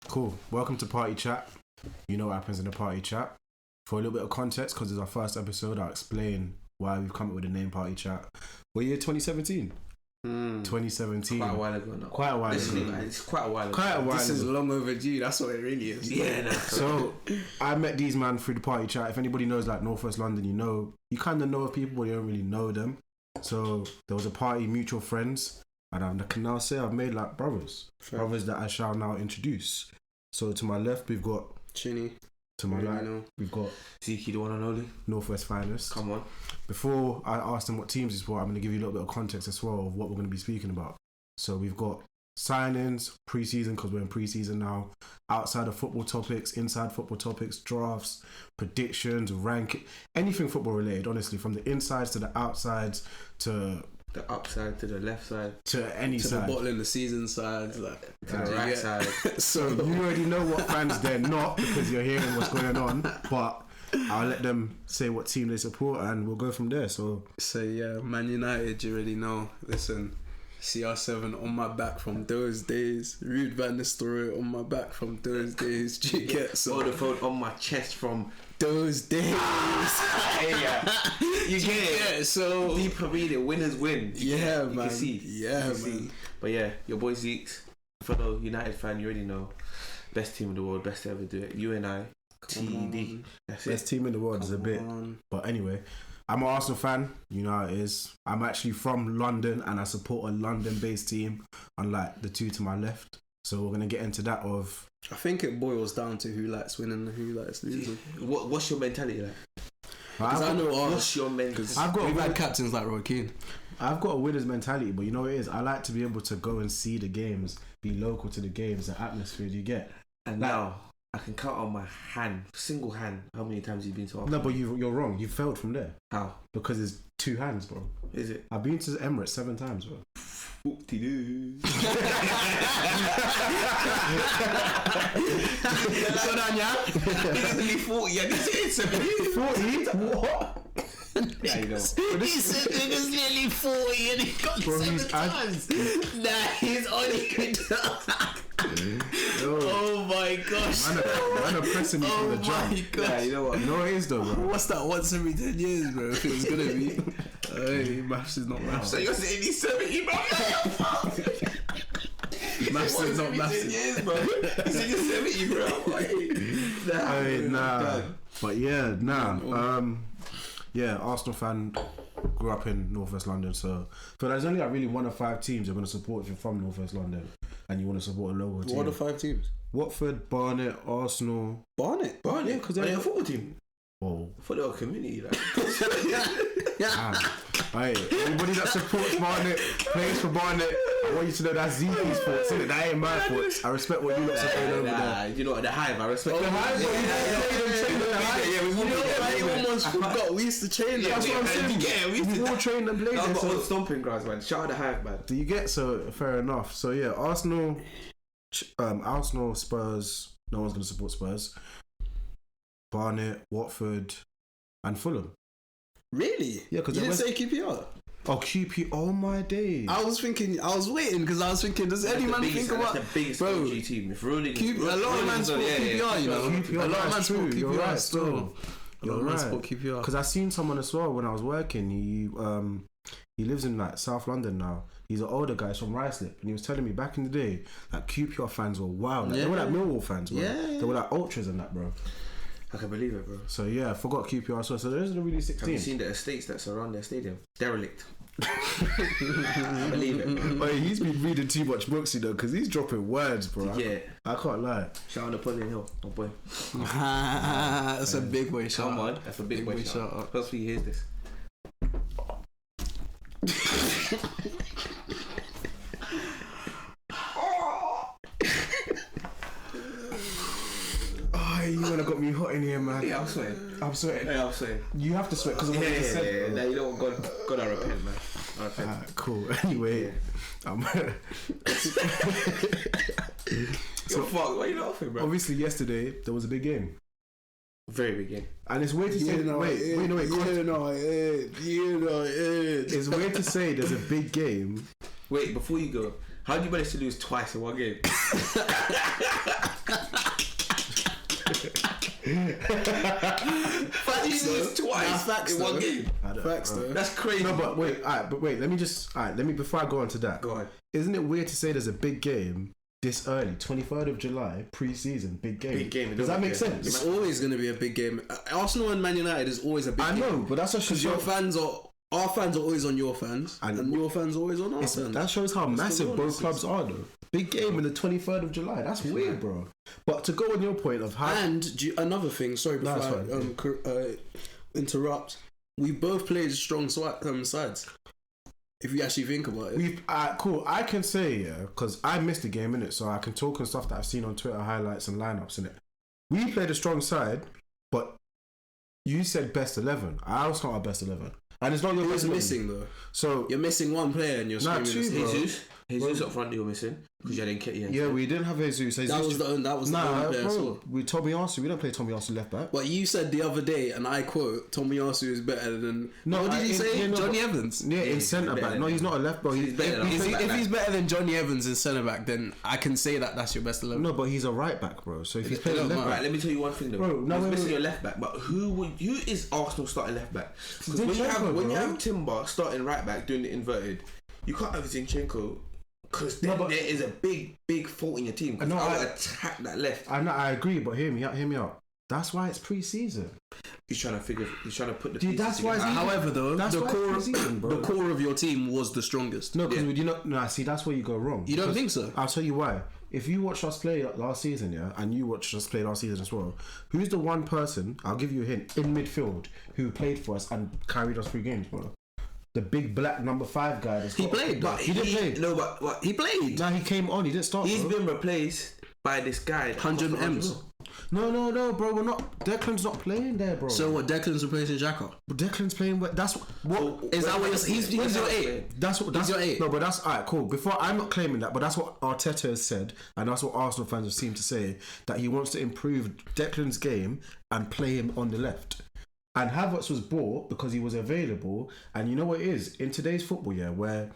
Cool. Welcome to Party Chat. You know what happens in the Party Chat. For a little bit of context, because it's our first episode, I'll explain why we've come up with the name Party Chat. What year? 2017? 2017. Quite a while ago now. Quite a while ago. It's quite a while ago. Quite a while This ago. is long overdue. That's what it really is. Yeah, So I met these man through the Party Chat. If anybody knows like Northwest London, you kind of know of people, but you don't really know them. So there was a party, mutual friends, and I can now say I've made like brothers that I shall now introduce. So to my left we've got Chinny. to my right we've got Zeke, the one and only. Northwest Finest. Come on. Before I ask them what teams it's for, I'm going to give you a little bit of context as well of what we're going to be speaking about. So we've got signings, pre-season, because we're in pre-season now, outside of football topics, inside football topics, drafts, predictions, rank, anything football related, honestly, from the insides to the outsides to the upside to the left side to any to side. the bottle in the season side, like to the right side. So you already know what fans they're not because you're hearing what's going on, but I'll let them say what team they support and we'll go from there. So yeah, Man United, you already know. Listen, CR7 on my back from those days. Ruud van Nistelrooy on my back from those days. Do you get so? Vodafone on my chest from Those days. You get it. Yeah, so Deeper reading, winners win. yeah, You man. can see. Yeah, You can man. see. But yeah, your boy Zeke's fellow United fan, you already know. Best team in the world, best to ever do it. You and I, TD. That's best it. team in the world is a bit. But anyway, I'm an Arsenal fan. You know how it is. I'm actually from London and I support a London-based team, unlike the two to my left. So we're gonna get into that. Of I think it boils down to who likes winning and who likes losing. What's your mentality like? Because I know What's your mentality? we've had captains like Roy Keane. I've got a winner's mentality, but you know what it is. I like to be able to go and see the games, be local to the games, the atmosphere. Do you get? And now I can count on my hand, single hand, how many times you've been to Arsenal. No, but you're wrong. You failed from there How? because it's two hands, bro. Is it? I've been to the Emirates 7 times, bro. Whoop-de-doo. So done, yeah? It's only 40, yeah, this is 70. 40? What? Yeah, you know. He said nigga's nearly 40 and he got Bro, 7 he's times. Nah, he's only good. Yo, Oh my gosh. man are pressing me from the jump. my Yeah, gosh. you know what? You know what it is though, bro? What's that once every 10 years, bro? If it was gonna be. Hey, maths is not maths. So you're saying he's 70, bro? Maths is not maths. Years, bro. He said you're 70, bro. Nah. But yeah, yeah, Arsenal fan, grew up in Northwest London, so there's only like really 1 of 5 teams you're going to support if you're from Northwest London and you want to support a local team. What are the 5 teams? Watford, Barnet, Arsenal. Barnet. Yeah, because they're a football team. Whoa. For the community, like. Hey, anybody that supports Barnet, plays for Barnet, I want you to know that's Zeke's fault, isn't it? That ain't my fault. I respect what you lot support over there. You know what, the Hive, I respect The Hive, but you I almost forgot. We used to train them. That's what I'm saying. Yeah, we used to all trained and played That there. was my So old stomping grounds, man. Shout out the Hive, man. do you get? So fair enough. So yeah, Arsenal, Spurs. No one's gonna support Spurs. Barnet, Watford, and Fulham. Really? Yeah, because you didn't say QPR. Oh, QP. Oh my days. I was waiting because I was thinking, does any man think about the biggest bro? OG team? If Rolling, A lot of man sport QPR, you know. QPR, A lot of man sport true, you're QPR right, still. still. A lot You're of man right. sport QPR. Because I seen someone as well when I was working. He lives in like South London now. He's an older guy. He's from Ruislip, and he was telling me back in the day that QPR fans were wild. Like, They were like Millwall fans, bro. Yeah. They were like ultras and that, bro. I can believe it, bro. So yeah, I forgot QPR as well. So those are the really 16. Have you seen the estates that surround their stadium? Derelict. I believe it, bro. Hey, he's been reading too much books, you know, because he's dropping words, bro. Yeah. I can't lie. Shout out to Napoleon Hill, my boy. That's a big boy shout Come out. on, that's a big boy shout out. out. Hopefully he hears this. Oh, you wanna got me hot in here, man. Yeah, I'm sweating. I'm sweating. Yeah, I'm sweating. You have to sweat because of what you just said. bro. Nah, you know what? God, I repent, man. I repent. Alright, cool. Anyway, You're fucked. Why are you laughing, bro? obviously yesterday there was a big game, Very big game. and it's weird to say. It's weird to say there's a big game. Wait, before you go, How do you manage to lose twice in one game? How do you lose twice in one game? Facts though. That's crazy. No, but wait, let me before I go on to that. Go on. Isn't it weird to say there's a big game this early, 23rd of July, pre-season, big game? Big game. Does that make sense? It's always going to be a big game. Arsenal and Man United is always a big game. I know, but that's because our fans are always on your fans, and your fans are always on our fans. That shows how massive both clubs are, though. Big game in the 23rd of July. That's weird, bro. But to go on your point of how... And another thing, sorry, before I interrupt, we both played strong sides. If you actually think about it. Cool. I can say, yeah, because I missed the game, innit? So I can talk on stuff that I've seen on Twitter, highlights and lineups, innit? We played a strong side, but you said best 11. I was not our best 11. And it's not your best 11. Missing, though. So you're missing one player and you're screaming. Jesus up front you were missing because you didn't get you. Yeah, we didn't have Jesus. That was the only player. Bro, we Tomiyasu. We don't play Tomiyasu left back. But you said the other day, and I quote, Tomiyasu is better than. What did you say? Johnny Evans. Yeah, in centre back. No, he's not a left back. If he's better than Johnny Evans in centre back, then I can say that's your best 11. No, but he's a right back, bro. So if he's playing left back, right, let me tell you one thing though. Bro, he's missing your left back, but who is Arsenal starting left back? Because when you have Timber starting right back doing the inverted, you can't have Zinchenko. Because there is a big fault in your team. Because I would attack that left. I agree, but hear me out. That's why it's pre-season. He's trying to put the pieces that's why. However, though, the core of your team was the strongest. No, because see, that's where you go wrong. You don't think so? I'll tell you why. If you watched us play last season, yeah, and you watched us play last season as well, who's the one person, I'll give you a hint, in midfield who played for us and carried us through games, bro? The big black number 5 guy. He played, but he didn't play. No, but he played. Nah, he came on. He didn't start. He's been replaced by this guy. 100 M's. No, bro. We're not. Declan's not playing there, bro. So what? Declan's replacing Xhaka. But Declan's playing. That's what. Is that what he's your 8? That's your 8. No, but that's alright. Cool. Before I'm not claiming that, but that's what Arteta has said, and that's what Arsenal fans have seemed to say, that he wants to improve Declan's game and play him on the left. And Havertz was bought because he was available. And you know what it is? In today's football, yeah, where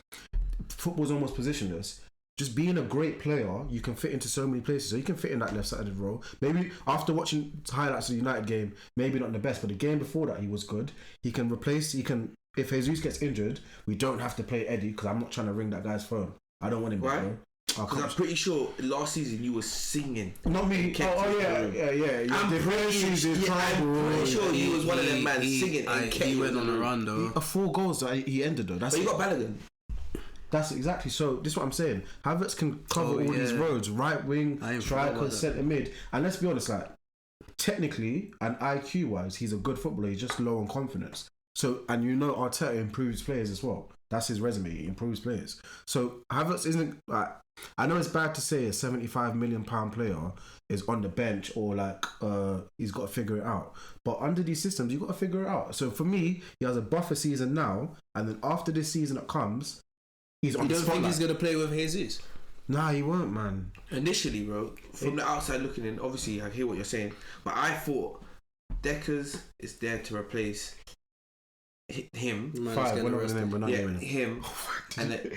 football's almost positionless, just being a great player, you can fit into so many places. So you can fit in that left-sided role. Maybe after watching highlights of the United game, maybe not the best, but the game before that, he was good. If Jesus gets injured, we don't have to play Eddie because I'm not trying to ring that guy's phone. I don't want him, right? Because I'm pretty sure last season you were singing. Not me. Yeah. I'm pretty sure you was one of them man singing and he went on a run though. 4 goals that he ended though. But you got Balogun. That's exactly. So this is what I'm saying. Havertz can cover all these roads, right wing, striker, centre mid. And let's be honest, like technically and IQ wise, he's a good footballer. He's just low on confidence. So, and you know Arteta improves players as well. That's his resume. He improves players. So Havertz isn't like, I know it's bad to say a £75 million player is on the bench or like he's got to figure it out. But under these systems, you've got to figure it out. So for me, he has a buffer season now, and then after this season that comes, he's on the spotlight. You don't think he's going to play with Jesus? Nah, he won't, man. Initially, bro, from the outside looking in, obviously I hear what you're saying, but I thought Deckers is there to replace him. Him. And then...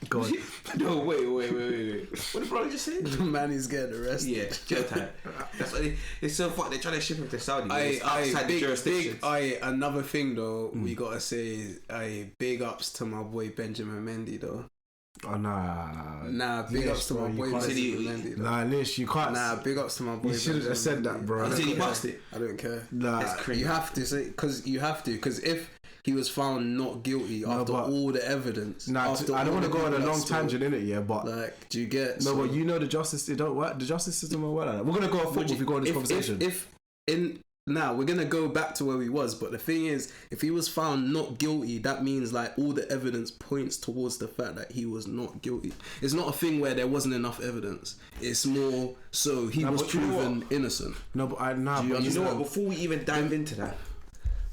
Go on. No, wait. What did brother just say? The man is getting arrested. Yeah, jail time. That's what it's so fucked. They're trying to ship him to Saudi. Outside the jurisdiction. Another thing though, we gotta say, big ups to my boy Benjamin Mendy though. Oh nah. Big ups to my boy Benjamin Mendy. Nah, Lish, you can't. Nah, big ups to my boy. You shouldn't have said that, bro. He bust it. I don't care. Nah, that's crazy. You have to say because if he was found not guilty after all the evidence. Nah, I don't want to go on a long tangent in it, yeah, but like, do you get? No, but you know the justice, it don't work. The justice system don't work like that. We're gonna go off football if we go on this conversation. Now we're gonna go back to where we was, but the thing is, if he was found not guilty, that means like all the evidence points towards the fact that he was not guilty. It's not a thing where there wasn't enough evidence. It's more so he was proven innocent. No, but you know what? Before we even dive into that,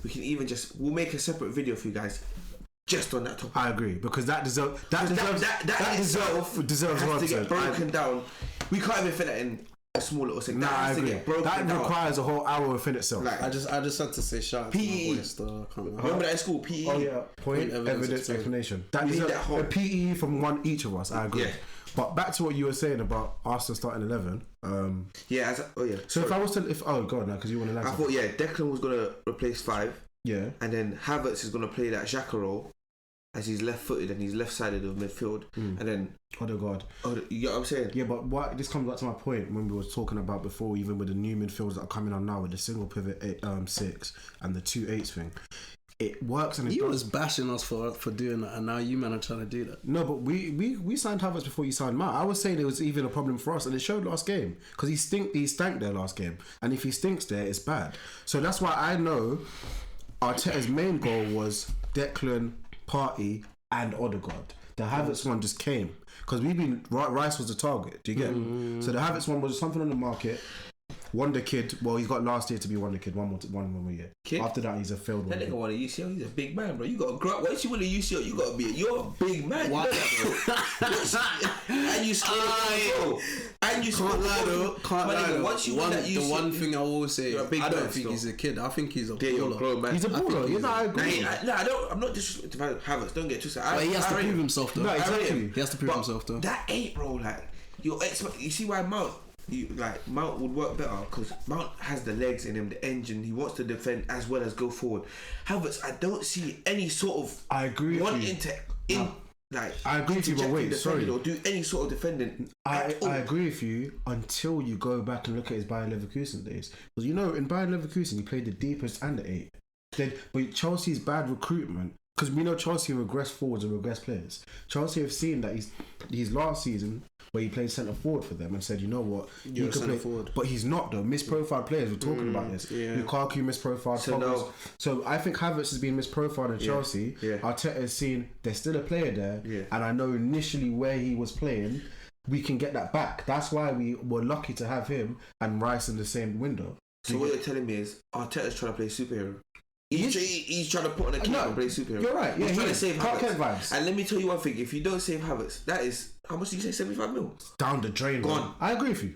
we can even we'll make a separate video for you guys just on that topic. I agree, because that deserves to get broken down. We can't even fit that in a small little thing. Nah, I has to agree. get broken That down. requires a whole hour within itself. Like, I just had to say shout out to PE. my boy Star. Remember that in school, PE? Oh yeah, point, evidence, explanation. That is a PE from each of us. I agree. Yeah. But back to what you were saying about Arsenal starting 11. Yeah. So if I was to, go on now because you want to. I thought Declan was gonna replace 5. Yeah. And then Havertz is gonna play that Xhaka role, as he's left-footed and he's left-sided of midfield, and then Odegaard. You know what I'm saying? Yeah, but what this comes back to my point when we were talking about before, even with the new midfielders that are coming on now with the single pivot 6 and the 2-8 thing. It works and you was bashing us for doing that, and now you man are trying to do that. No, but we signed Havertz before you signed Mount. I was saying it was even a problem for us, and it showed last game because he stank there last game, and if he stinks there, it's bad. So that's why I know Arteta's main goal was Declan, Partey, and Odegaard. The Havertz one just came because Rice was the target. Do you get? So the Havertz one was something on the market. Wonder Kid. Well, he's got last year to be Wonder Kid. One more year. Kid? After that, he's a failed one. That nigga want a UCL. He's a big man, bro. You got to grow up. Once you win a UCL, you got to be. You're a big man. What? And you score. And you can't lie though. Can't lie though. Once you win that UCL, the one thing I will say, I don't think he's a kid. I think he's a baller. He's a baller. You know, I agree. I'm not disrespecting Havertz. Don't get too sad. But he has to prove himself though. No, exactly. He has to prove himself though. That 8, bro. Like you see why Mount. Mount would work better because Mount has the legs in him, the engine. He wants to defend as well as go forward. Havertz, I don't see any sort of. I agree. Wanting to I agree with you, but wait, sorry. Or do any sort of defending. I agree with you until you go back and look at his Bayern Leverkusen days. Because in Bayern Leverkusen, he played the deepest and the 8. But Chelsea's bad recruitment. Because we know Chelsea regress forwards and regress players. Chelsea have seen that he's last season where he played centre forward for them and said, you know what, you're a centre forward. But he's not though. Misprofiled players. We're talking about this. Yeah. Lukaku misprofiled. So I think Havertz has been misprofiled in Chelsea. Yeah. Arteta has seen there's still a player there, and I know initially where he was playing, we can get that back. That's why we were lucky to have him and Rice in the same window. So what you're telling me is Arteta's trying to play superhero. He's trying to put on a cape and play superhero. You're right. He's trying to save Havertz. Vibes. And let me tell you one thing: if you don't save Havertz, that is how much did you say? 75 mil. Down the drain. Gone. Man. I agree with you.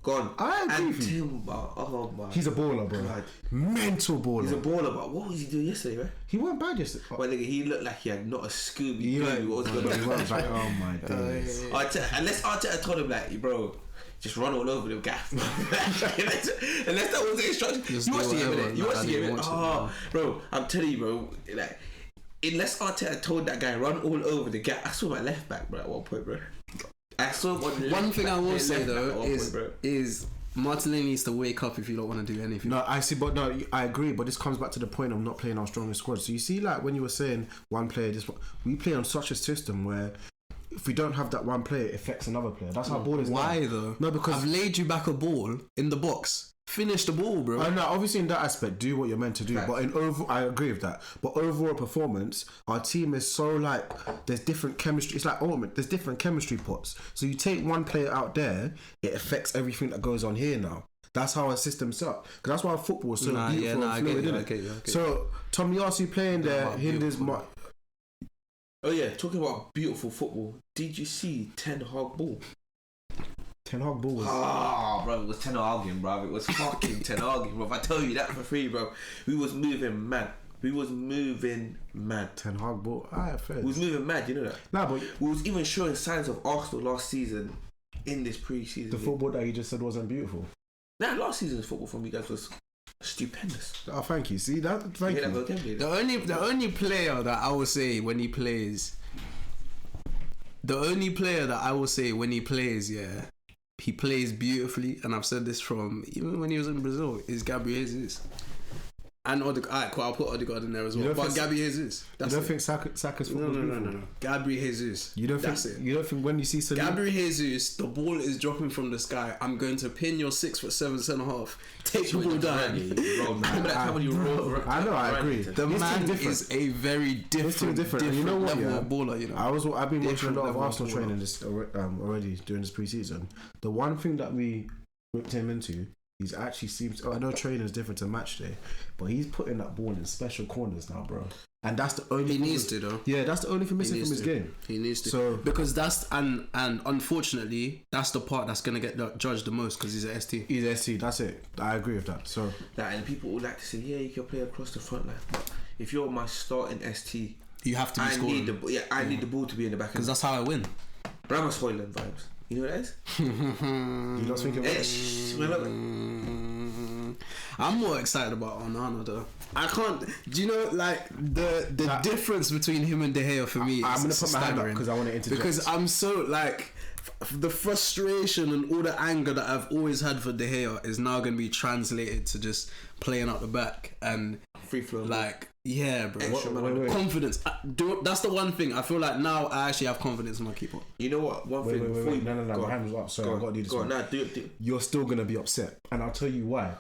Gone. I agree with you. Timber. Oh my. He's a baller, bro. God. Mental baller. He's a baller, but what was he doing yesterday, man? He weren't bad yesterday. Well, nigga, he looked like he had not a Scooby. What was going on? He was like, oh my days. Unless Arteta told him like, bro, just run all over the gaff. Unless that was the instruction. You watched the game, innit? You watched the game, innit? Oh, bro, I'm telling you, bro. Like, unless Arteta told that guy run all over the gap, I saw my left back, bro, at one point, bro. I saw one thing I will say though is Martinelli needs to wake up if you don't want to do anything. No, I see, but no, I agree. But this comes back to the point of not playing our strongest squad. So you see, like when you were saying one player, we play on such a system where if we don't have that one player, it affects another player. That's how ball is. Why though? No, because I've laid you back a ball in the box. Finish the ball, bro. I know. Obviously, in that aspect, do what you're meant to do. Right. But I agree with that. But overall performance, our team is so like there's different chemistry. It's like there's different chemistry pots. So you take one player out there, it affects everything that goes on here now. That's how our system's set up. Because that's why football is so beautiful and fluid, isn't it? So Tomiyasu playing there hinders. Oh yeah, talking about beautiful football. Did you see Ten Hag ball? Ten Hag ball was... bro, it was Ten Hag, bro. It was fucking Ten Hag, bro. If I tell you that for free, bro. We was moving mad. Ten Hag ball. We was moving mad, you know that? Nah, but... We was even showing signs of Arsenal last season in this pre-season. The football that you just said wasn't beautiful. Nah, last season's football from you guys was stupendous. Oh, thank you. See that? Thank you. The only player that I would say when he plays... The only player that I will say when he plays, he plays beautifully, and I've said this from even when he was in Brazil, is Gabriel Jesus. And Odegaard. Alright, cool, I'll put Odegaard in there as well. But Gabriel Jesus. You don't think Saka's football? No. Gabriel Jesus. You don't think when you see Gabriel Jesus, the ball is dropping from the sky. I'm going to pin your 6'7" centre half. Take the ball down. I know, I agree. The man is a very different you know what, level of baller. You know, I've been watching a lot of Arsenal training this already during this pre-season. The one thing that we whipped him into he's actually seems. I know training is different to match day, but he's putting that ball in special corners now, bro. And that's the only. He needs to though. Yeah, that's the only thing missing from his game. He needs to. So because that's and unfortunately that's the part that's gonna get judged the most because he's an ST. He's an ST. That's it. I agree with that. So and people would like to say, yeah, you can play across the front line. But if you're my starting ST, you have to be scoring. I need the ball to be in the back. Because that's how I win. Ramos Hoyland vibes. You know what that is? You not thinking about I'm more excited about Onana though. I can't. Do you know like the difference between him and De Gea for me? I'm gonna put my hand up because I want to interject. Because I'm so like the frustration and all the anger that I've always had for De Gea is now gonna be translated to just playing out the back and free flow. Like yeah, bro. Wait. Confidence. That's the one thing I feel like now I actually have confidence in my keeper. You know what? One thing. Wait. No. My hand was up. Sorry, I've got to do this. Go on. Nah, do it. You're still gonna be upset, and I'll tell you why.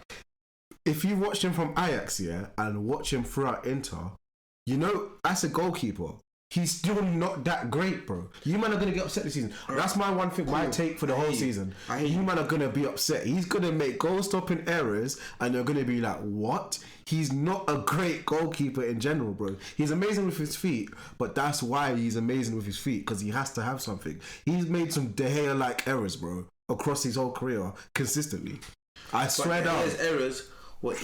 If you watch him from Ajax, yeah, and watch him throughout Inter, you know, as a goalkeeper, he's still not that great, bro. You man are gonna get upset this season. That's my one thing. My take for the whole season. You man are gonna be upset. He's gonna make goal-stopping errors, and you're gonna be like, "What? He's not a great goalkeeper in general, bro. He's amazing with his feet, but that's why he's amazing with his feet because he has to have something. He's made some De Gea-like errors, bro, across his whole career consistently. I swear down. His errors were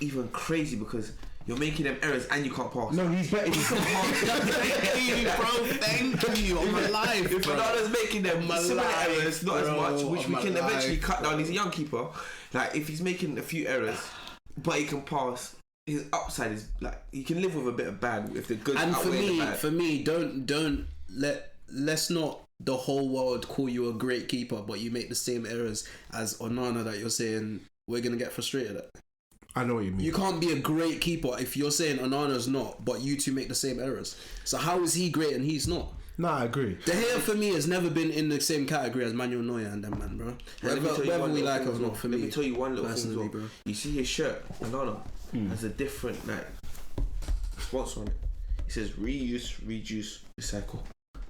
even crazy because you're making them errors and you can't pass. No, he's better. He can pass. Bro, thank you on my life. If Ronaldo's making them similar errors, not as much, which we can eventually cut down. He's a young keeper. Like if he's making a few errors, but he can pass. His upside is like he can live with a bit of bad if the good. And outweigh the bad. for me, let's not the whole world call you a great keeper, but you make the same errors as Onana that you're saying we're gonna get frustrated at. I know what you mean. You can't be a great keeper if you're saying Onana's not, but you two make the same errors. So how is he great and he's not? No, I agree. De Gea for me has never been in the same category as Manuel Neuer and them man, bro. Whether we like or not, for me. Let me tell you one little thing as well. Bro. You see his shirt, Onana, has a different like sponsor on it. It says reuse, reduce, recycle.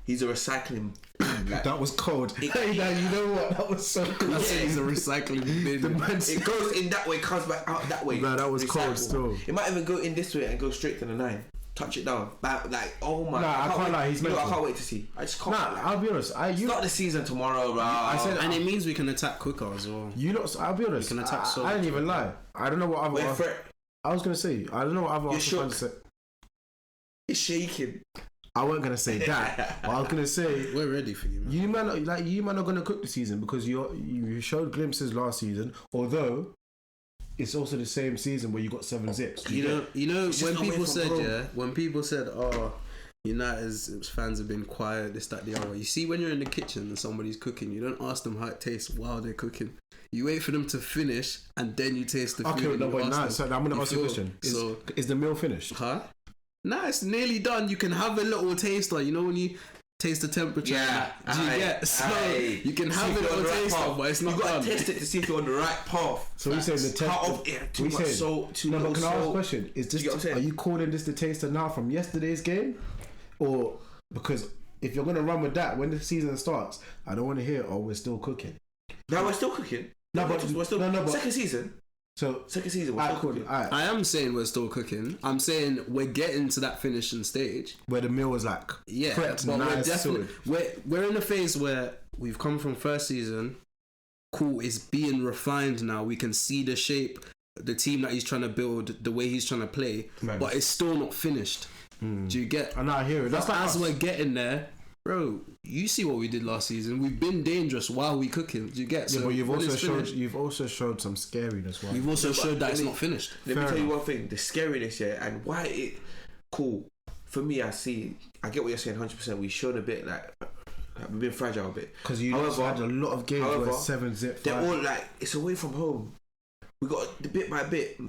He's a recycling. Like, that was cold. Hey, now you know what? That was so cool. That's he's a recycling bin. It goes in that way, comes back out that way. No, that was cold still. It might even go in this way and go straight to the 9. Touch it down. Like, oh my. Nah, I can't lie. He's mental. I can't wait to see. I just can't. Nah, I'll be honest. Start the season tomorrow, bro. I said, and it means we can attack quicker as well. You lot. I'll be honest. We can attack so I didn't even lie. I don't know what other. I was gonna say. I don't know what other. You're shook. It's shaking. I wasn't gonna say that, but I was gonna say we're ready for you, man. You man are gonna cook the season because you showed glimpses last season. Although it's also the same season where you got 7 zips. You know when people said, "Oh, United's fans have been quiet, this, that, the other." You see, when you're in the kitchen and somebody's cooking, you don't ask them how it tastes while they're cooking. You wait for them to finish and then you taste the food. Okay, no, but now, so I'm gonna ask you a question. Is the meal finished? Huh? Nah, it's nearly done. You can have a little taster. You know when you taste the temperature. Yeah, you can have a little taster, but it's not done. You gotta test it to see if you're on the right path. So we saying the test. Too much salt. Too little can salt. I ask a question? Is this? Are you calling this the taster now from yesterday's game, or because if you're gonna run with that when the season starts, I don't want to hear. Oh, we're still cooking. No, we're still cooking. No, but we're still second season. So second season, we're still cooking. I am saying we're still cooking. I'm saying we're getting to that finishing stage where the meal was like prepped, but nice, we're definitely we're in a phase where we've come from first season. Cool, it's being refined now. We can see the shape, the team that he's trying to build, the way he's trying to play, but it's still not finished. Do you get? And I hear it. That's like as we're getting there. Bro, you see what we did last season. We've been dangerous while we cooking. Do you get? Yeah, so but you've also showed some scariness. We've also showed that it's not finished. Let me tell you one thing: the scariness, and why it cool for me. I get what you're saying. 100%. We showed a bit like we've been fragile a bit because you had a lot of games where 7 zip. They're all like it's away from home. We got the bit by bit.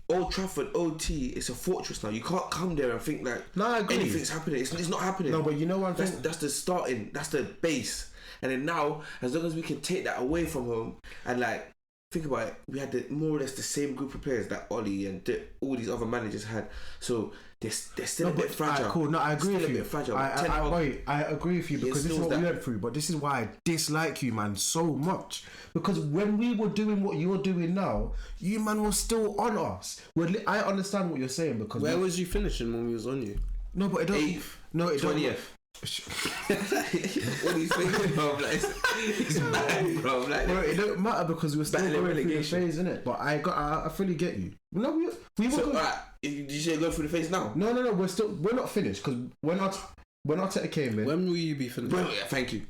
Old Trafford, OT, it's a fortress now. You can't come there and think like anything's happening. It's not happening. No, but you know what? That's the starting. That's the base. And then now, as long as we can take that away from home and like think about it, we had more or less the same group of players that Ollie and all these other managers had. So they're still a bit fragile. Cool. No, I agree with you. Fragile. I agree with you because this is what we went through. But this is why I dislike you, man, so much. Because when we were doing what you're doing now, you, man, were still on us. I understand what you're saying because... Where was you finishing when we was on you? No, but it don't... 8th, no, it 20th. don't... What are you thinking, bro? Like, it's mad, bro. Like, bro, it don't matter because we're still going through the phase, innit? But I fully get you. No, we were so, alright, did you say go through the phase now? No, we're not finished because when Arteta came in. When will you be finished? Well, yeah, thank you.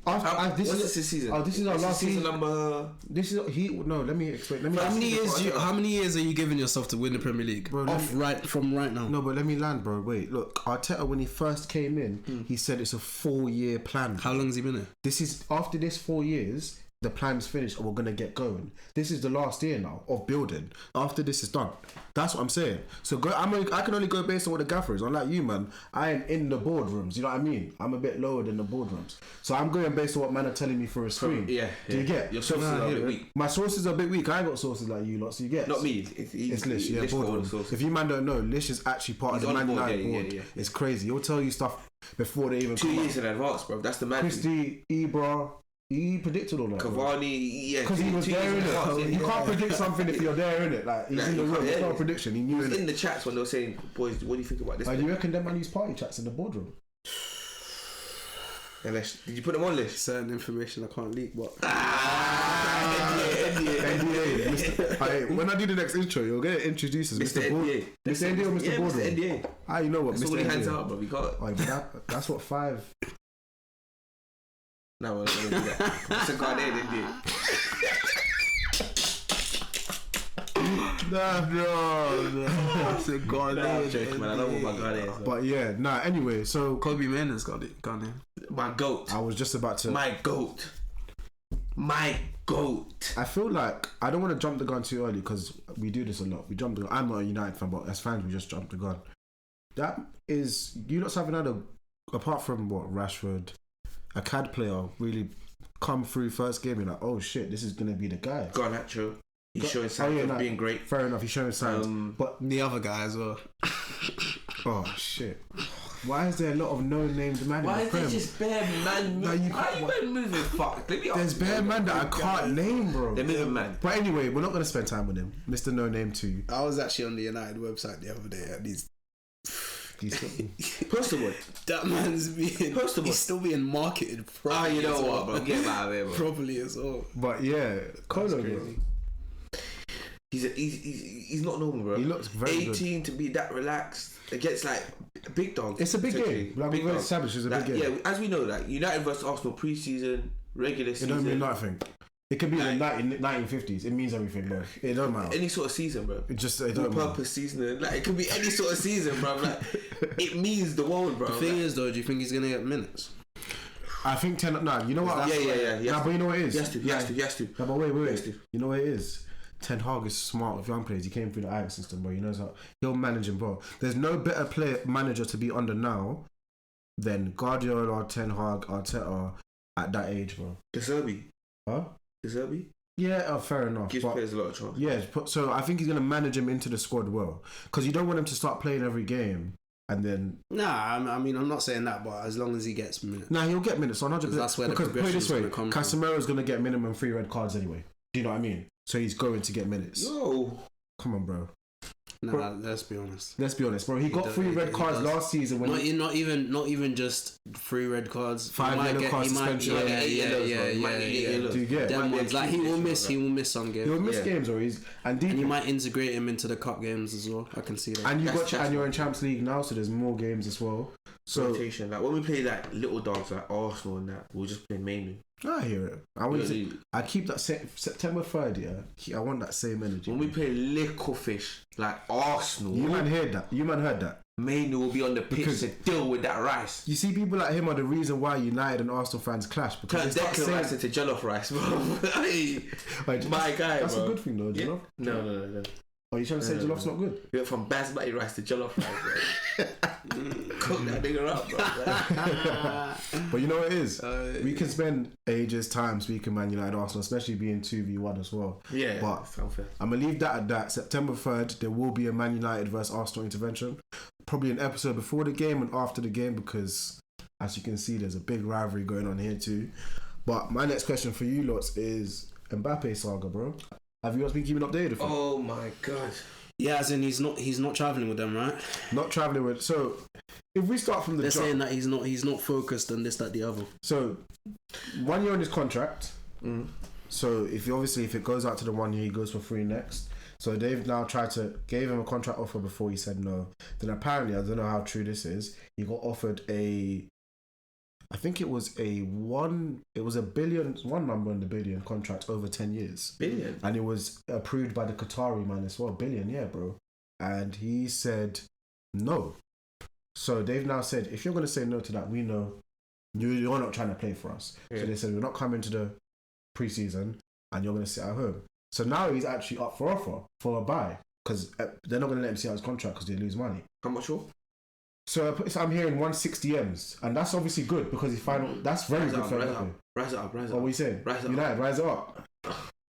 This is season. Oh, this is our last season number. This is no. Let me explain. How many years are you giving yourself to win the Premier League? Bro, from right now. No, but let me land, bro. Wait, look. Arteta, when he first came in, he said it's a 4-year plan. How long has he been there? This is after this 4 years. The plan's finished and we're gonna get going. This is the last year now of building. After this is done, that's what I'm saying. So I can only go based on what the gaffer is. Unlike you, man, I am in the boardrooms. You know what I mean? I'm a bit lower than the boardrooms, so I'm going based on what man are telling me for a screen. Yeah. Do you get? Your sources are a bit weak. My sources are a bit weak. I ain't got sources like you lot. So you get? Not me. It's Lish. Yeah, boardroom. If you man don't know, Lish is actually part of the Man United board. Yeah. It's crazy. He'll tell you stuff before they even 2 years in advance, bro. That's the man. Christie, Ibra. He predicted all that. Cavani, yeah, because he was there in it. You can't predict something if you're there in it. Like he's in the room. It's not a prediction. He knew it. In the chats when they were saying, "Boys, what do you think about this?" Do you reckon them man use party chats in the boardroom? Did you put them on list? Certain information I can't leak, but NDA. When I do the next intro, you'll get introduced as Mr. NDA. Mr. NDA or Mr. Boardroom? Mr. NDA. Ah, you know what? That's Mr. all he NDA. hands out, bro. We got it. That's what 5. No, we're not gonna do that. It's a Ghanaian Indian. No. It's a Ghanaian. Man, I know what my Ghanaian is. But yeah, anyway, so Kobe Mainer's got it. Ghanaian. My goat. I was just about to. My goat. I feel like I don't want to jump the gun too early because we do this a lot. We jump the gun. I'm not a United fan, but as fans, we just jump the gun. That is, you not having had apart from what Rashford, a CAD player really come through first game. You're like, oh shit, this is gonna be the guy. Garnacho. He's showing signs of being great. Fair enough, he's showing signs. But the other guy as well. Oh shit. Why is there a lot of no-named man Why in the Prem? is there just bare man? Why are you men moving? Fuck. There's bare man that I can't name, bro. They're moving man. But anyway, we're not gonna spend time with him, Mr. No Name 2. I was actually on the United website the other day and he's Poster boy. That man's being he's still being marketed properly. You know what, bro? Get out of here, bro. Properly as well. But yeah, Colo, bro. He's not normal, bro. He looks very 18 to be that relaxed against like big dogs. It's a big game. Like we've established, it's a big game. Yeah, as we know, like United versus Arsenal pre-season, regular season. It don't mean nothing. It could be like, the 1950s. It means everything, bro. It don't matter. Any sort of season, bro. It don't matter. Purpose season. Like it could be any sort of season, bro. Like it means the world, bro. The thing is, though, do you think he's gonna get minutes? I think 10. Nah, you know what? Yeah. Nah, but you know what it is. He has to. Nah, but wait. You know what it is. Ten Hag is smart with young players. He came through the Ajax system, bro. He knows how he'll manage him, bro. There's no better manager to be under now than Guardiola, Ten Hag, Arteta at that age, bro. De Zerbi. Huh? De Zerbi? Yeah, fair enough. Gives players a lot of chance. Yeah, so I think he's gonna manage him into the squad well, because you don't want him to start playing every game and then. Nah, I mean, I'm not saying that, but as long as he gets minutes. Nah, he'll get minutes 100%. That's where the progression's gonna come from. Casemiro's gonna get minimum 3 red cards anyway. Do you know what I mean? So he's going to get minutes. Yo, come on, bro. Nah, let's be honest. Bro. He got 3 red cards last season. When not even just 3 red cards. 5 yellow cards suspension. Yeah. Do you get them ones? Like he will miss some games. He'll miss games, or and you might integrate him into the cup games as well. I can see that. And you're in Champions League now, so there's more games as well. So rotation. Like when we play like little dogs like Arsenal and that, we'll just play mainly. I hear it. I keep that September 3rd. Yeah, I want that same energy. When we play little fish like Arsenal, you man heard that. Mainly will be on the pitch to deal with that rice. You see, people like him are the reason why United and Arsenal fans clash, because they start saying rice into jollof rice, bro. Hey, my guy, that's bro. a good thing, though. Do you know? No. Are you trying to say jolloff's not good? We went from basmati rice to jollof rice, bro. cook that nigga up, bro. But you know what it is? We can spend ages time speaking Man United Arsenal, especially being 2v1 as well. Yeah, but fair. I'm gonna leave that at that. September 3rd, there will be a Man United versus Arsenal intervention. Probably an episode before the game and after the game, because as you can see, there's a big rivalry going on here too. But my next question for you lots is Mbappe saga, bro. Have you guys been keeping updated with him? Oh my god. Yeah, as in he's not travelling with them, right? Not travelling with. So if we start from the They're saying that he's not focused on this, that, the other. So 1 year on his contract. So if it goes out to the 1 year, he goes for free next. So they've now gave him a contract offer before he said no. Then apparently, I don't know how true this is, he got offered I think it was a billion, one number in the billion contract over 10 years. Billion? And it was approved by the Qatari man as well. Billion, yeah, bro. And he said no. So they've now said, if you're going to say no to that, we know you're not trying to play for us. Yeah. So they said, we're not coming to the pre-season and you're going to sit at home. So now he's actually up for offer for a buy, because they're not going to let him see out his contract because they lose money. How much more? So I'm hearing 160 M's, and that's obviously good because he's final. That's very good for Mbappe. Rise it up. What are you saying? United, rise it up.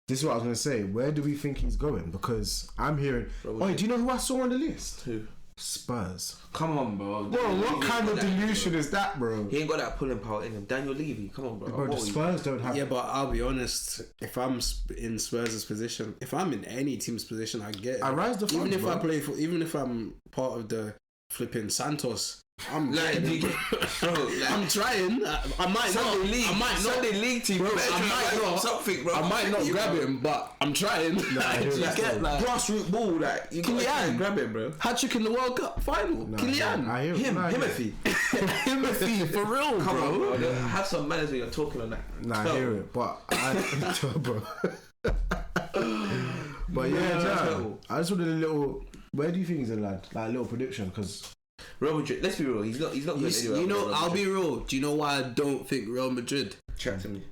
This is what I was going to say. Where do we think he's going? Because I'm hearing... do you know who I saw on the list? Who? Spurs. Come on, bro. Bro, what kind of delusion is that, bro? He ain't got that pulling power in him. Daniel Levy, come on, bro. Bro, the Spurs don't have... Yeah, but I'll be honest. If I'm in Spurs' position, if I'm in any team's position, I get it. I rise the front, even if I'm part of the flipping Santos... I'm trying. I'm trying. I might not. Sunday League team. Bro, I might not. Something, bro. I might not grab him, but I'm trying. You get like grassroots ball, like you can grab him, bro. Hat-trick in the World Cup final. Kylian. I hear him. Timothy, for real, come on, bro. Have some manners when you're talking on that. I hear it, but bro. But I just wanted a little. Where do you think he's gonna land? Like a little prediction, because. Real Madrid, let's be real, he's not going anywhere. You know, I'll be real. Do you know why I don't think Real Madrid? Chat to me.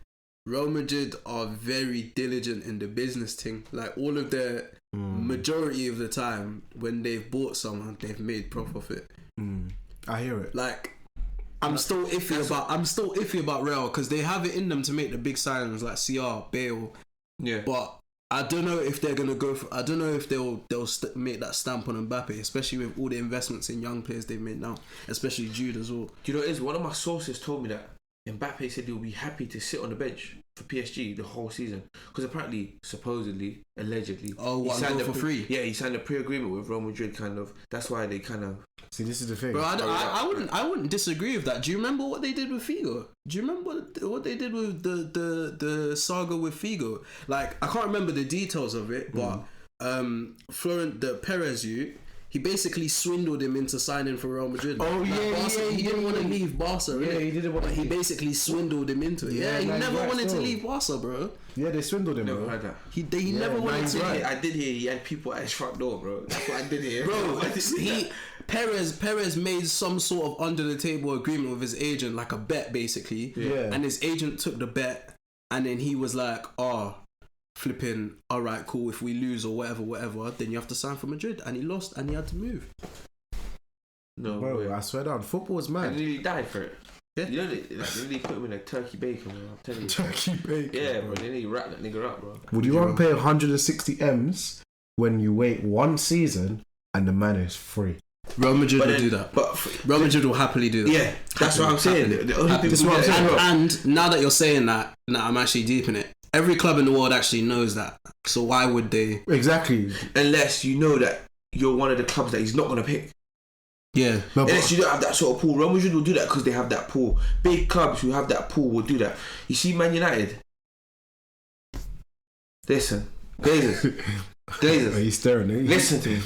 Real Madrid are very diligent in the business thing. Like all of their majority of the time when they've bought someone, they've made profit of it. I hear it. Like I'm still iffy about Real because they have it in them to make the big signings like CR, Bale. Yeah. But I don't know if they're gonna go for. I don't know if they'll make that stamp on Mbappe, especially with all the investments in young players they've made now, especially Jude as well. Do you know what it is? One of my sources told me that Mbappe said he'll be happy to sit on the bench for PSG the whole season because apparently, supposedly, allegedly, he signed for free. Yeah, he signed a pre-agreement with Real Madrid. Kind of. That's why they kind of. See, this is the thing. Bro, I wouldn't disagree with that. Do you remember what they did with Figo? Do you remember what they did with the saga with Figo? Like, I can't remember the details of it, but the Perez he basically swindled him into signing for Real Madrid. Oh, he didn't want to leave Barca. Yeah, he didn't want to. He basically swindled him into it. Yeah, he never wanted to leave Barca, bro. Yeah, they swindled him, never bro. heard that. He never wanted to. I did hear he had people at his front door, bro. That's what I did hear, bro. Perez made some sort of under the table agreement with his agent, like a bet, basically. Yeah. And his agent took the bet, and then he was like, flipping, all right, cool, if we lose or whatever, then you have to sign for Madrid. And he lost and he had to move. No, bro, way. I swear down, football's mad. And he died for it. Yeah. You know, they put him in a turkey bacon, bro. I'm telling you. Turkey bacon? Yeah, bro. They need to wrap that nigga up, bro. Would you rather pay 160 M's when you wait one season and the man is free? Real Madrid will do that. But Real Madrid will happily do that. Yeah, that's what I'm saying. And now that you're saying that, I'm actually deep in it. Every club in the world actually knows that. So why would they? Exactly. Unless you know that you're one of the clubs that he's not going to pick. Yeah. Unless you don't have that sort of pool. Real Madrid will do that because they have that pool. Big clubs who have that pool will do that. You see Man United? Listen. Glazers. Are you staring at me? Listen to me.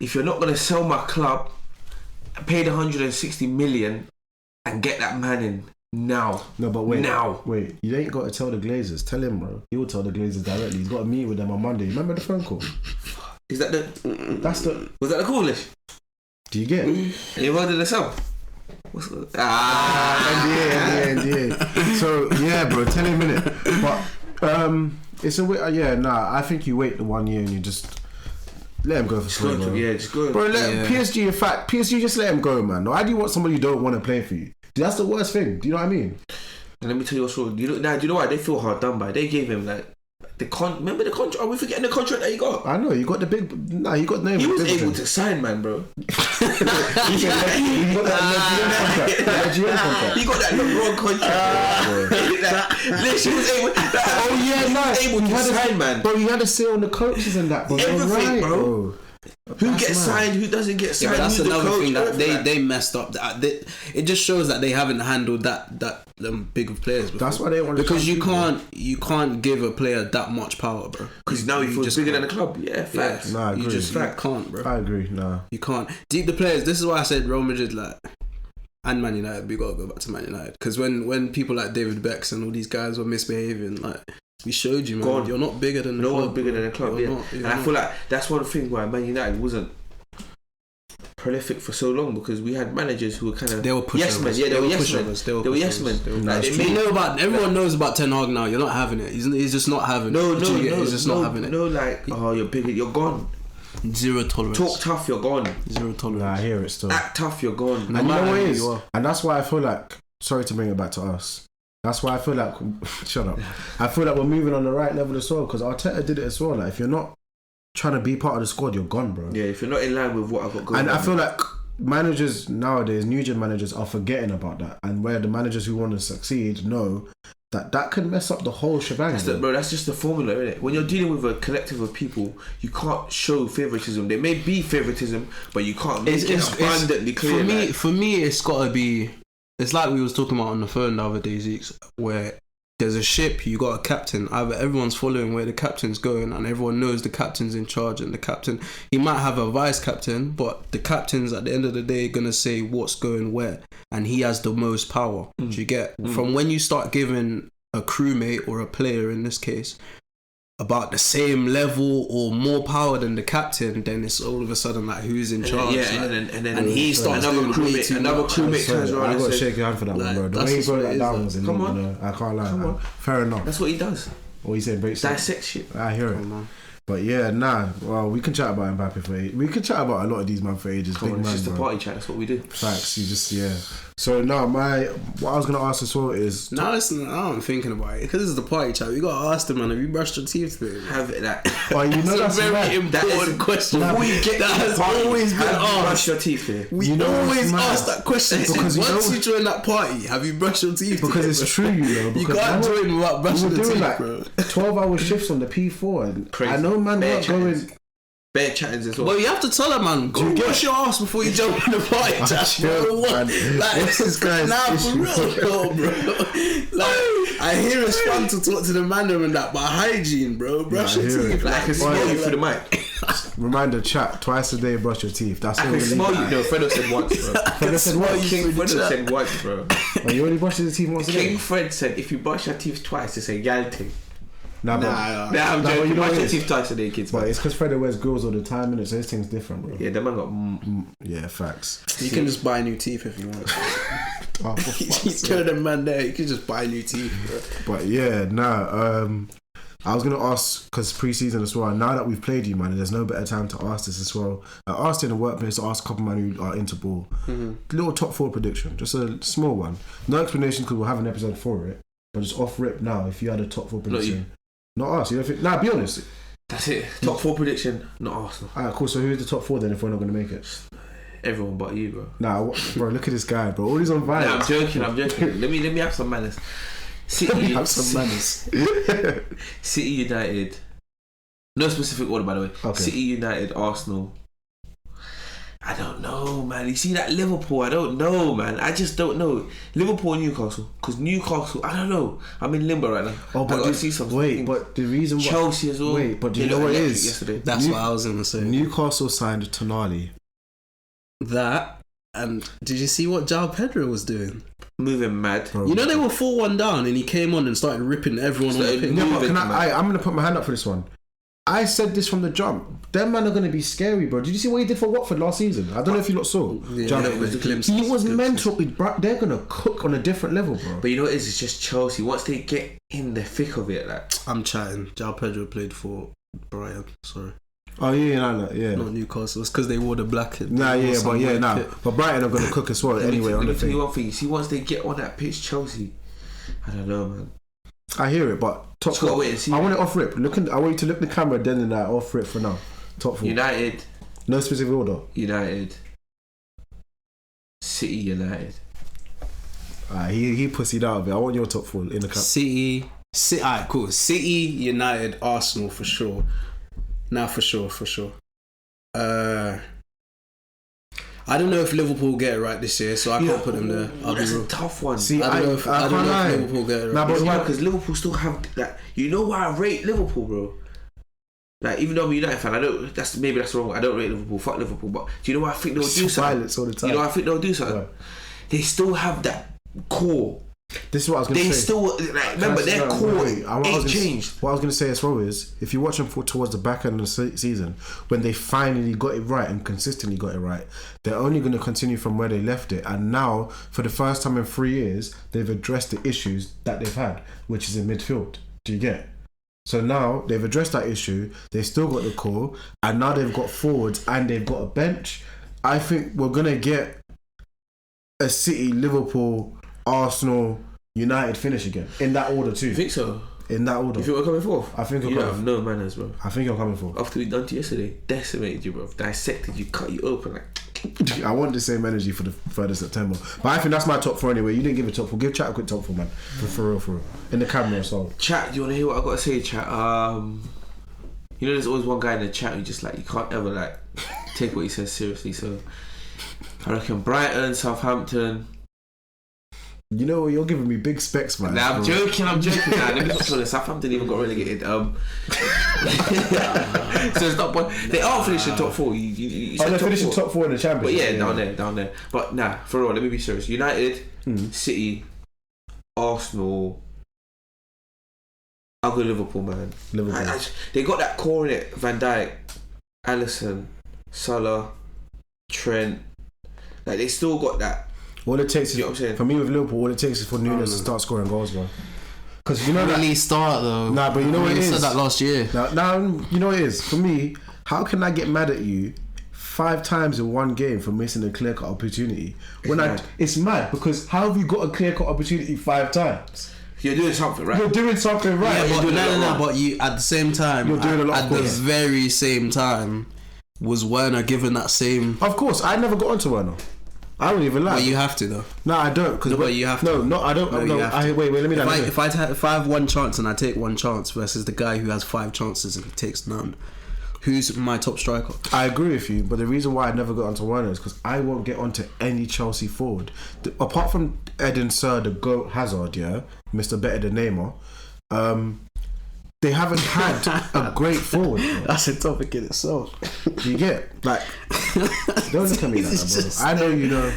If you're not going to sell my club, pay the 160 million and get that man in. Now. No, but wait. Now. Wait, you ain't got to tell the Glazers. Tell him, bro. He will tell the Glazers directly. He's got to meet with them on Monday. Remember the phone call? Is that the... That's the... Was that the coolest? Do you get it? You voted us out. What's the... NDA. So, yeah, bro. Tell him in it. But, it's a... I think you wait the 1 year and you just... Let him go for free, bro. Yeah, just go. Bro, PSG, in fact, PSG just let him go, man. Why do you want somebody you don't want to play for you? That's the worst thing. Do you know what I mean? And let me tell you what's wrong. Do you know why? They feel hard done by. They gave him like remember the contract? Are we forgetting the contract that he got? I know, you got the big... Nah, you got the name. He was able to sign, man, bro. He got that Nigerian contract. He got that LeBron contract. Literally, was able. Able to sign, man. Bro, he had to sit on the coaches and that, bro. Everything, bro. Who gets signed? Who doesn't get signed? Yeah, that's another coach, thing that they messed up. It just shows that they haven't handled that big of players before. That's why they want because you can't give a player that much power, bro. Because now he feels bigger than the club. Yeah, facts. Nah, I agree. You can't, bro. I agree. Nah, you can't. The players. This is why I said Real Madrid, like, and Man United. We gotta go back to Man United because when people like David Becks and all these guys were misbehaving, like. We showed you, man. You're not bigger than the club. No one's bigger than the club, yeah. And I feel like that's one thing why Man United wasn't prolific for so long because we had managers who were kind of... They were pushovers. Yes men, yeah, they were yes men. They were yes men. Everyone knows about Ten Hag now. You're not having it. He's just not having it. No. He's just not having it. No, like, you're bigger, you're gone. Zero tolerance. Talk tough, you're gone. Zero tolerance. Nah, I hear it still. Act tough, you're gone. And you know what it is? And that's why I feel like... Sorry to bring it back to us. That's why I feel like... Shut up. I feel like we're moving on the right level as well because Arteta did it as well. Like, if you're not trying to be part of the squad, you're gone, bro. Yeah, if you're not in line with what I've got going on. And I feel like managers nowadays, new gen managers are forgetting about that. And where the managers who want to succeed know that can mess up the whole shebang. That's just the formula, isn't it? When you're dealing with a collective of people, you can't show favouritism. There may be favouritism, but you can't make it abundantly clear. For me, it's got to be... It's like we was talking about on the phone the other day, Zeeks, where there's a ship, you got a captain. Either everyone's following where the captain's going and everyone knows the captain's in charge and the captain, he might have a vice captain, but the captain's at the end of the day going to say what's going where and he has the most power. Do you get? From when you start giving a crewmate or a player in this case about the same level or more power than the captain, then it's all of a sudden like who's in charge. And he starts another crewmate turns around. I got to shake your hand for that one, bro. The way he broke that down was come on. You know, I can't lie. Fair enough. That's what he does. What you saying? Dissect shit. I hear it. But yeah, well, we can chat about Mbappe for ages. We can chat about a lot of these men for ages. It's just a party chat. That's what we do. Facts. So now, what I was gonna ask as well is... No, listen, I'm thinking about it because this is the party chat. We gotta ask them, man. Have you brushed your teeth today? Have it that. Well, you know that's a very important question. Before you get that has always been asked. Brush your teeth here. We always ask that question because once you join that party, have you brushed your teeth? Because it's true, you know. You can't join without brushing your teeth, like bro. 12-hour shifts on the P4, and crazy. I know man not going. Bare chattings as well. Well, you have to tell her, man. Go wash your ass before you jump in the party chat, bro. Like, what's this guy's for real, bro. Like, I hear it's fun to talk to the man and that, but hygiene, bro. Brush your teeth. Like, I can smell you through the mic. Reminder, chat twice a day. Brush your teeth. That's I can smell you. No, Fredo said once, bro. Fredo said once. King Fredo said once, bro. Oh, you only brush your teeth once a day. King Fred said if you brush your teeth twice, it's a gal thing. I'm joking. You brush your teeth twice a day, kids. But it's because Fredo wears grills all the time, and so this thing's different, bro. Yeah, that man got. Yeah, facts. You can just buy new teeth if you want. You turn the man there. You can just buy new teeth, bro. But yeah, I was gonna ask because pre-season as well. Now that we've played you, man, there's no better time to ask this as well. I asked in the workplace to ask a couple man who are into ball. Little top 4 prediction, just a small one. No explanation because we'll have an episode for it. But just off rip now. If you had a top 4 prediction. Not us. You don't think? Nah, be honest. That's it. Top 4 prediction, not Arsenal. Alright, cool. So who's the top 4 then? If we're not gonna make it, everyone but you, bro. Nah, bro. Look at this guy, bro. All these on vibe. Nah, I'm joking. let me have some manners. City United. No specific order, by the way. Okay. City United, Arsenal. I don't know, man. You see that Liverpool? I don't know, man. I just don't know. Liverpool and Newcastle. Because Newcastle, I don't know. I'm in limbo right now. Oh, but I see something. Wait, but the reason why... Chelsea as well. Wait, but do you know what it is? Yesterday. That's what I was going to say. Newcastle signed Tonali. That, and did you see what João Pedro was doing? Moving mad. Bro, you know they were 4-1 down and he came on and started ripping everyone on the pitch. No, but I'm going to put my hand up for this one. I said this from the jump. Them man are going to be scary, bro. Did you see what he did for Watford last season? I don't know if you lot saw. He was mental. They're going to cook on a different level, bro. But you know what it is? It's just Chelsea. Once they get in the thick of it, like... I'm chatting. João Pedro played for Brighton. Sorry. Oh yeah. Not Newcastle. It's because they wore the black. But Brighton are gonna cook as well anyway. On the thing. One thing, see, once they get on that pitch, Chelsea, I don't know, man. I hear it, but top four. I want it off rip. I want you to look the camera, then and that off rip for now. Top four. United. No specific order. United. City. United. He pussied out of it. I want your top four in the cup. City. Alright, cool. City, United, Arsenal for sure. Now for sure. I don't know if Liverpool get it right this year, so I can't put them there. That's a tough one. See, I don't know if Liverpool get it right. Because Liverpool still have that. You know why I rate Liverpool, bro? Like, even though I'm a United fan, that's wrong. I don't rate Liverpool. Fuck Liverpool. But do you know why I think they'll do something? Violence all the time. You know why I think they'll do something? Right. They still have that core. This is what I was going to say. They still, remember, their core ain't changed. What I was going to say as well is, if you watch them towards the back end of the season, when they finally got it right and consistently got it right, they're only going to continue from where they left it. And now, for the first time in 3 years, they've addressed the issues that they've had, which is in midfield. Do you get it? So now they've addressed that issue. They've still got the core, and now they've got forwards and they've got a bench. I think we're going to get a City, Liverpool, Arsenal, United finish again in that order too. You think so? In that order. You think we're coming fourth? I think you have no manners, bro. I think you're coming fourth. After we done to yesterday, decimated you, bro. Dissected you, cut you open like. I want the same energy for the 3rd of September. But I think that's my top four anyway. You didn't give a top four. Give chat a quick top four, man. For real. In the camera, so. Chat, do you want to hear what I got to say, chat? You know, there's always one guy in the chat who just like, you can't ever like take what he says seriously. So I reckon Brighton, Southampton. You know, you're giving me big specs, man. Nah, I'm joking. Nah, let me not honest. Southampton even got relegated. So it's not. They are finishing top four. They're finishing top four in the Championship. But yeah, down there. But nah, for real, let me be serious. United, City, Arsenal. I'll go Liverpool, man. They got that core in it. Van Dijk, Alisson, Salah, Trent. Like, they still got that. All it takes is, for me with Liverpool, all it takes is for Nunes to start scoring goals, bro. Because you know that really start though. Nah, but you know what it is. Said that last year. Now you know what it is. For me, how can I get mad at you 5 times in one game for missing a clear-cut opportunity? It's mad because how have you got a clear-cut opportunity 5 times? You're doing something right. You're doing something right. Yeah, but you at the same time, you're doing a lot at the very same time, was Werner given that same? Of course, I never got onto Werner. I don't even lie. But you have to though. No, I don't. But you have to. No, I don't. Wait. Let me. If I have one chance and I take one chance versus the guy who has 5 chances and he takes none, who's my top striker? I agree with you, but the reason why I never got onto Werner is because I won't get onto any Chelsea forward. Apart from Eden Sir, the GOAT Hazard, yeah, Mr. Better than Neymar, they haven't had a great forward. Bro. That's a topic in itself. You get like, don't look at me like that, bro. I know you know.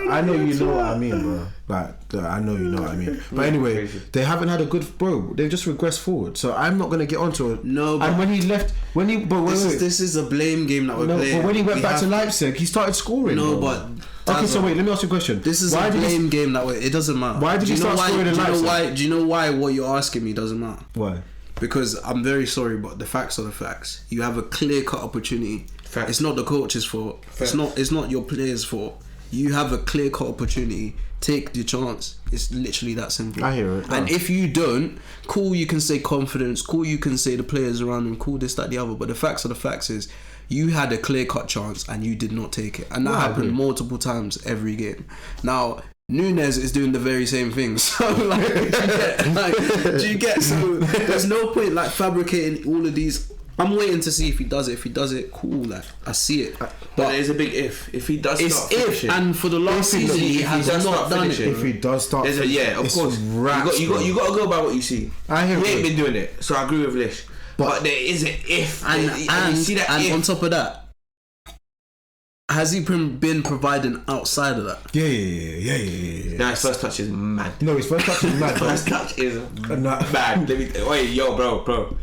I know you know what I mean, bro. Like, I know you know what I mean. But anyway, they haven't had a good bro. They've just regressed forward. So I'm not gonna get onto it. No, but and when he left, this is a blame game that we're playing. But when he went back to Leipzig, he started scoring. No, bro. But okay, so wait, let me ask you a question. This is a blame game that way. It doesn't matter. Why did you start scoring in Leipzig? Do you know why what you're asking me doesn't matter? Why? Because I'm very sorry, but the facts are the facts. You have a clear-cut opportunity. Facts. It's not the coach's fault. Facts. It's not your players' fault. You have a clear-cut opportunity. Take the chance. It's literally that simple. I hear it. And if you don't, cool, you can say confidence. Cool, you can say the players around him. Cool, this, that, the other. But the facts are the facts is you had a clear-cut chance and you did not take it. And that happened multiple times every game. Now, Nunes is doing the very same thing. So do you get? So there's no point like fabricating all of these. I'm waiting to see if he does it. If he does it, cool. Like I see it. But there's a big if. If he does, it's if. And for the last season, he has not done it. If he does start, of course. You got to go by what you see. I hear. He ain't been doing it, so I agree with Lish. But there is an if, and you see that. And if. on top of that. Has he been providing outside of that? Yeah. Nah, his first touch is mad. No, his first touch is mad. First touch is mad. Wait, yo, bro.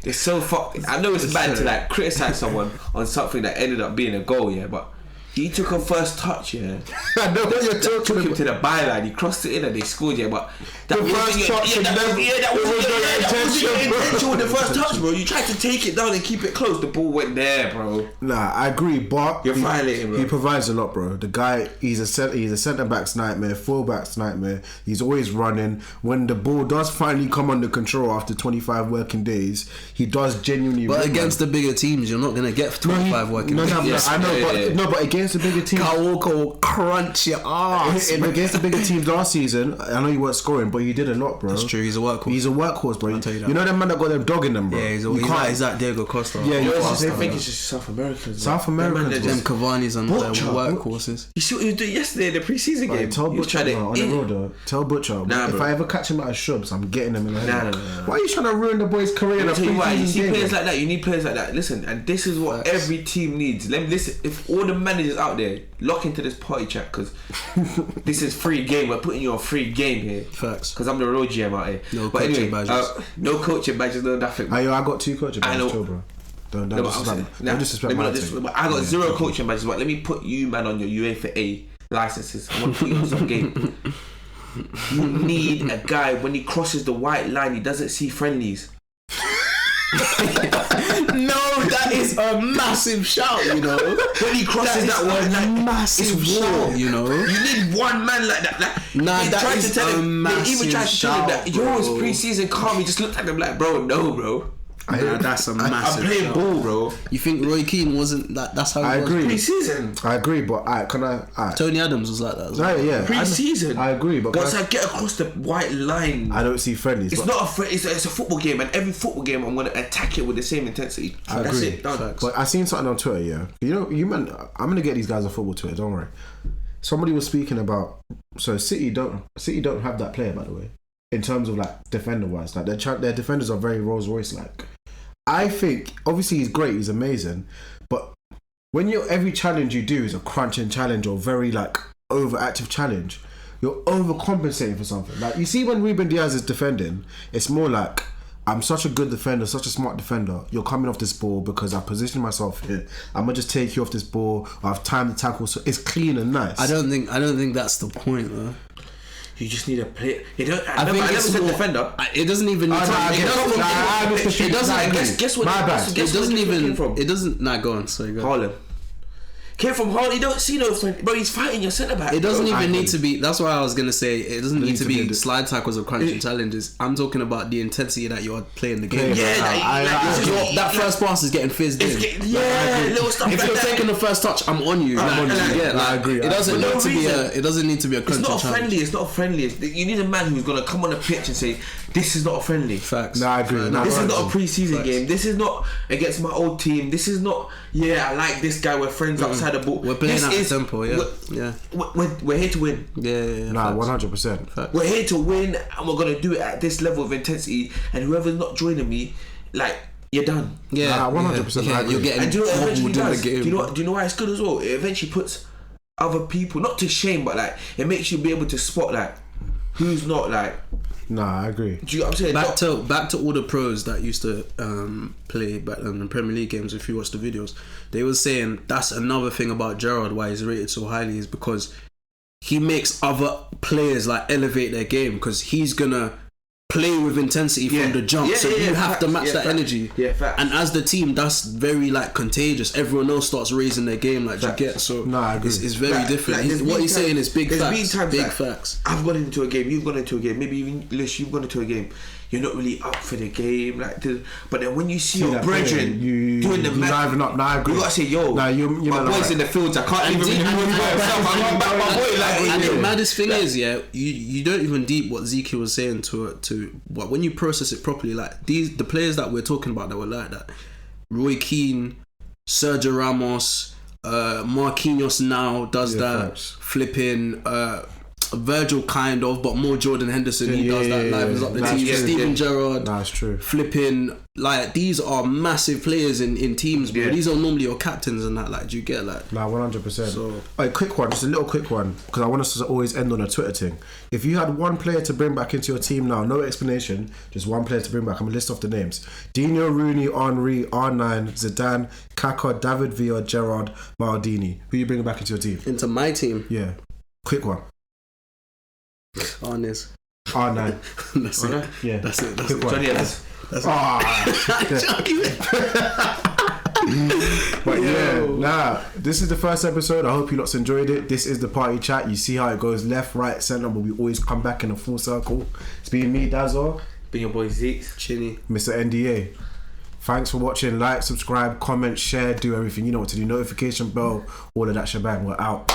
It's so fuck. I know it's bad to like criticize someone on something that ended up being a goal, yeah, but He took a first touch, yeah. I know what you're talking Took him about. to the byline. He crossed it in and they scored, yeah. But that The wasn't first your- touch yeah, and that never- was- yeah, that it wasn't was your- your yeah, that wasn't your intention, bro. intention with the first touch, bro. You tried to take it down and keep it close. The ball went there, bro. Nah, I agree, but You're violating, bro. He provides a lot, bro. The guy, he's a centre back's nightmare, full back's nightmare. He's always running. When the ball does finally come under control after 25 working days, he does genuinely. But run, against the bigger teams, you're not gonna get 25 working days. I know, yeah. but against the bigger teams. Kyle Walker will crunch your ass. Against the bigger teams last season, I know you weren't scoring, but you did a lot, bro. That's true. He's a workhorse. He's a workhorse, bro. tell you that. You know them man that got them dog in them, bro. Yeah, he's You can't- he's like Diego Costa. Yeah, you I can't say think that. it's just South Americans. South man. Americans, Them man, Them they're just- Cavani's and Butcher. workhorses. You see what he was doing yesterday in the preseason Like, game? tell He was Butcher, trying to bro, on the road, though. Tell Butcher, Nah, if bro. I ever catch him at a Shubs, I'm getting him in the head. Nah. Why are you trying to ruin the boy's career in a I'll tell you why. You preseason see game? players like that. You need players like that. Listen, and this is what Facts. every team needs. Let me listen. If all the managers out there lock into this party chat, because this is free game. We're putting you on free game here. Facts. Because I'm the real GM out here. No but coaching anyway, badges. No coaching badges. No nothing. I got 2 coaching I badges, know. too, bro. Don't No, but I'm disrespect saying- me. nah, Don't disrespect let me my not team. but I got Yeah. 0 coaching badges. But let me put you, man, on your UEFA A licenses. I want to put you on some game. You need a guy when he crosses the white line, he doesn't see friendlies. No, that is a massive shout, you know. When he crosses that one, like, massive it's war. shout, you know. You need one man like that. Like, Nah, they that tried is to tell a him, they even tried to tell him that massive yo, shout, it's bro. pre-season calm. He just looked at him like, bro, no, bro. Nah, that's a massive I'm playing shout. ball, bro. You think Roy Keane wasn't that? That's how I it was. agree. Pre-season. I agree, but can I? Tony Adams was like that as well. Yeah. Pre-season. I agree, but once I get across the white line, I don't see friendlies. it's but not it's a football game, and every football game I'm gonna attack it with the same intensity. I That's agree. it. Done. Facts. But I seen something on Twitter. Yeah, you man, I'm gonna get these guys on football Twitter. Don't worry. Somebody was speaking about City don't have that player, by the way, in terms of like defender wise. Like their defenders are very Rolls Royce like. I think obviously he's great, he's amazing, but when every challenge you do is a crunching challenge or very like overactive challenge, you're overcompensating for something. Like you see when Ruben Diaz is defending, it's more like I'm such a good defender, such a smart defender. You're coming off this ball because I positioned myself here. I'm gonna just take you off this ball. I've timed the tackle, so it's clean and nice. I don't think that's the point, though. You just need a player. You don't. I think I never it's said more- defender. It doesn't even need to. It doesn't. Guess what? My bad. Guess It doesn't where he came even. from? It doesn't. Nah, go on. Sorry, go on. Harlem. Came from Harlem. You don't see no friend, bro. He's fighting your centre back. It doesn't bro. even need to be. That's why I was gonna say it doesn't need to be be the- slide tackles or crunching challenges. I'm talking about the intensity that you're playing the game. Yeah, That first pass is getting fizzed in. Little stuff If like you're that. taking the first touch, I'm on you. I'm on you. Yeah, I agree. It doesn't For no need to be reason. It doesn't need to be a It's crunching not a challenge. friendly. It's not a friendly. You need a man who's gonna come on the pitch and say, "This is not a friendly. Facts. Nah, I agree. Nah, This is not a Facts. pre-season game. This is not against my old team. This is not. Yeah, I like this guy. We're friends outside the ball. We're playing This at is- a tempo. Yeah, yeah, We're here to win. yeah. Nah, Facts. 100%. We're here to win, and we're gonna do it at this level of intensity. And whoever's not joining me, like, you're done. Yeah, Nah, 100%. Yeah, I agree. you're getting And do you know what it eventually wobbled in does? the game. Do you know why it's good as well? It eventually puts other people, not to shame, but like it makes you be able to spot like who's not like. Nah, I agree. Do you know what I'm saying? Back to all the pros that used to play back in the Premier League games. If you watch the videos, they were saying that's another thing about Gerrard why he's rated so highly is because he makes other players like elevate their game because he's gonna play with intensity from the jump. So you have to match that energy. Yeah, facts. And as the team, that's very like contagious. Everyone else starts raising their game like you get. So Nah, I agree. it's very Like- different. like, there's What been he's saying is big there's facts. been times Big like, facts. I've gone into a game, you've gone into a game, maybe even Lish, you've gone into a game. You're not really up for the game, but then when you see your that brethren player, doing the you mad, liven up. Nah, I agree. you gotta say, yo, Nah, you my man, boys like- in the fields, I can't even And really move by myself. I'm going back my boy. Like, And the yo. maddest thing is, yeah, you don't even deep what Zeke was saying to what when you process it properly. Like the players that we're talking about that were like that, Roy Keane, Sergio Ramos, Marquinhos now does that. facts. Flipping, Virgil kind of, but more Jordan Henderson. He does that, livens up the team. Steven Gerrard. That's true. Flipping, like, these are massive players in teams, bro. These are normally your captains and that. Like, do you get like? Nah, 100%. So, a quick one, just a little quick one, because I want us to always end on a Twitter thing. If you had one player to bring back into your team now, no explanation, just one player to bring back. I'm gonna list off the names: Dino, Rooney, Henry, R9, Zidane, Kaká, David Villa, Gerrard, Maldini. Who you bringing back into your team? Into my team? Yeah. Quick one. Honest. R9. That's it. Yeah. That's it. That's quick it. One. That's But yeah, this is the first episode. I hope you lots enjoyed it. This is the party chat. You see how it goes left, right, centre, but we always come back in a full circle. It's been me, Dazzo. Been your boy Zeke. Chinny. Mr. NDA. Thanks for watching. Like, subscribe, comment, share, do everything. You know what to do. Notification bell, all of that shebang. We're out.